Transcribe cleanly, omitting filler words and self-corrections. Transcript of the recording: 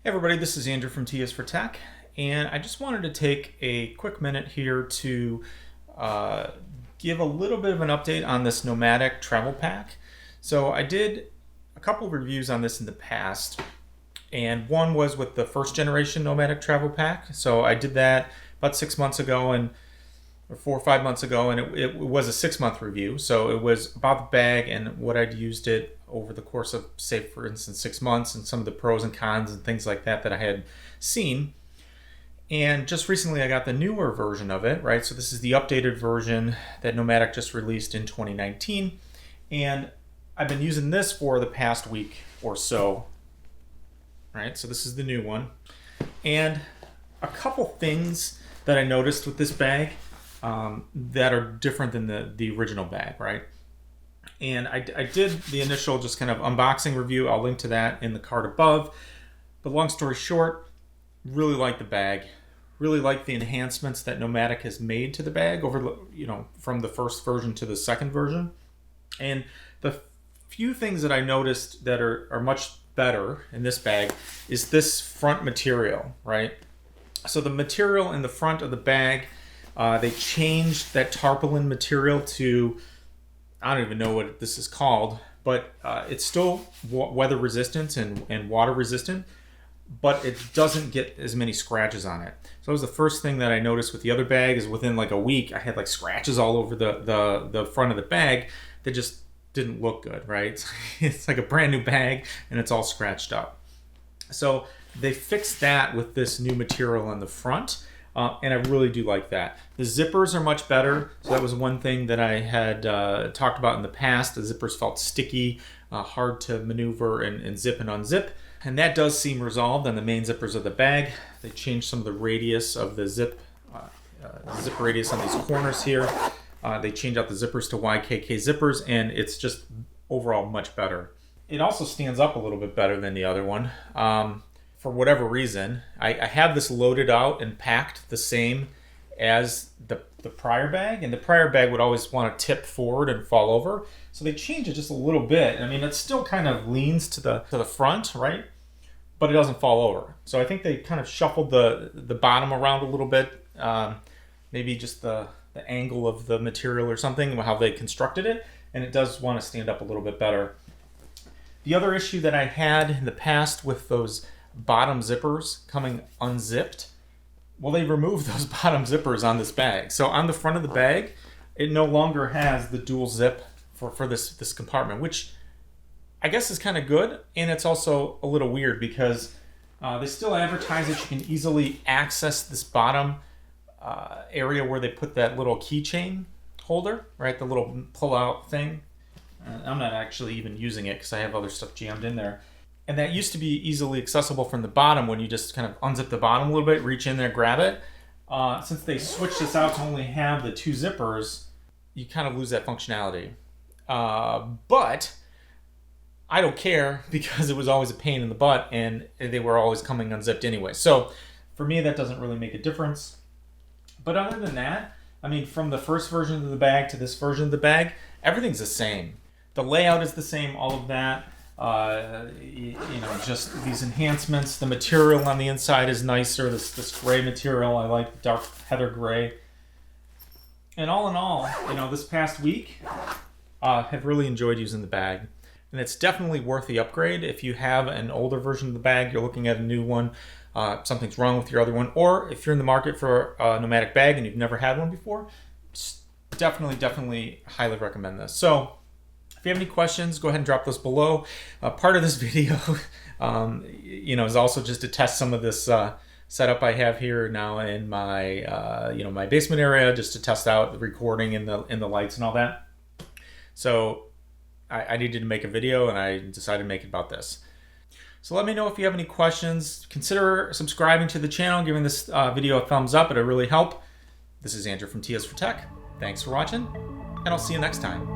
Hey everybody, this is Andrew from T is for Tech, and I just wanted to take a quick minute here to give a little bit of an update on this Nomatic Travel Pack. So I did a couple of reviews on this in the past, and one was with the first generation Nomatic Travel Pack. So I did that about 6 months ago, or 4 or 5 months ago, and it was a 6-month review. So it was about the bag and what I'd used it over the course of, say, for instance, 6 months, and some of the pros and cons and things like that that I had seen. And just recently I got the newer version of it, right? So this is the updated version that Nomatic just released in 2019. And I've been using this for the past week or so, right? So this is the new one. And a couple things that I noticed with this bag that are different than the original bag, right? And I did the initial just kind of unboxing review. I'll link to that in the card above. But long story short, really like the bag. Really like the enhancements that Nomatic has made to the bag over, from the first version to the second version. And the few things that I noticed that are much better in this bag is this front material, right? So the material in the front of the bag, they changed that tarpaulin material to, I don't even know what this is called, but it's still weather resistant and water resistant, but it doesn't get as many scratches on it. So that was the first thing that I noticed with the other bag. Is within like a week, I had like scratches all over the front of the bag that just didn't look good, right? It's like a brand new bag and it's all scratched up. So they fixed that with this new material on the front. And I really do like that. The zippers are much better. So that was one thing that I had talked about in the past. The zippers felt sticky, hard to maneuver and zip and unzip. And that does seem resolved on the main zippers of the bag. They changed some of the radius of the zip radius on these corners here. They changed out the zippers to YKK zippers, and it's just overall much better. It also stands up a little bit better than the other one. For whatever reason, I have this loaded out and packed the same as the prior bag, and the prior bag would always want to tip forward and fall over. So they changed it just a little bit. I mean, it still kind of leans to the front, right? But it doesn't fall over. So I think they kind of shuffled the bottom around a little bit. Maybe just the angle of the material or something, how they constructed it, and it does want to stand up a little bit better. The other issue that I had in the past with those bottom zippers coming unzipped, well, they removed those bottom zippers on this bag. So on the front of the bag, it no longer has the dual zip for this compartment, which I guess is kind of good, and it's also a little weird because they still advertise that you can easily access this bottom area where they put that little keychain holder, right? The little pull-out thing. I'm not actually even using it because I have other stuff jammed in there. And that used to be easily accessible from the bottom when you just kind of unzip the bottom a little bit, reach in there, grab it. Since they switched this out to only have the two zippers, you kind of lose that functionality. But I don't care because it was always a pain in the butt and they were always coming unzipped anyway. So for me, that doesn't really make a difference. But other than that, I mean, from the first version of the bag to this version of the bag, everything's the same. The layout is the same, all of that. Just these enhancements. The material on the inside is nicer. This gray material, I like dark heather gray. And all in all, this past week, have really enjoyed using the bag. And it's definitely worth the upgrade. If you have an older version of the bag, you're looking at a new one, something's wrong with your other one, or if you're in the market for a Nomatic bag and you've never had one before, definitely highly recommend this. So if you have any questions, go ahead and drop those below. Part of this video, is also just to test some of this setup I have here now in my, my basement area, just to test out the recording and the lights and all that. So I needed to make a video, and I decided to make it about this. So let me know if you have any questions. Consider subscribing to the channel, giving this video a thumbs up. It'll really help. This is Andrew from T is for Tech. Thanks for watching, and I'll see you next time.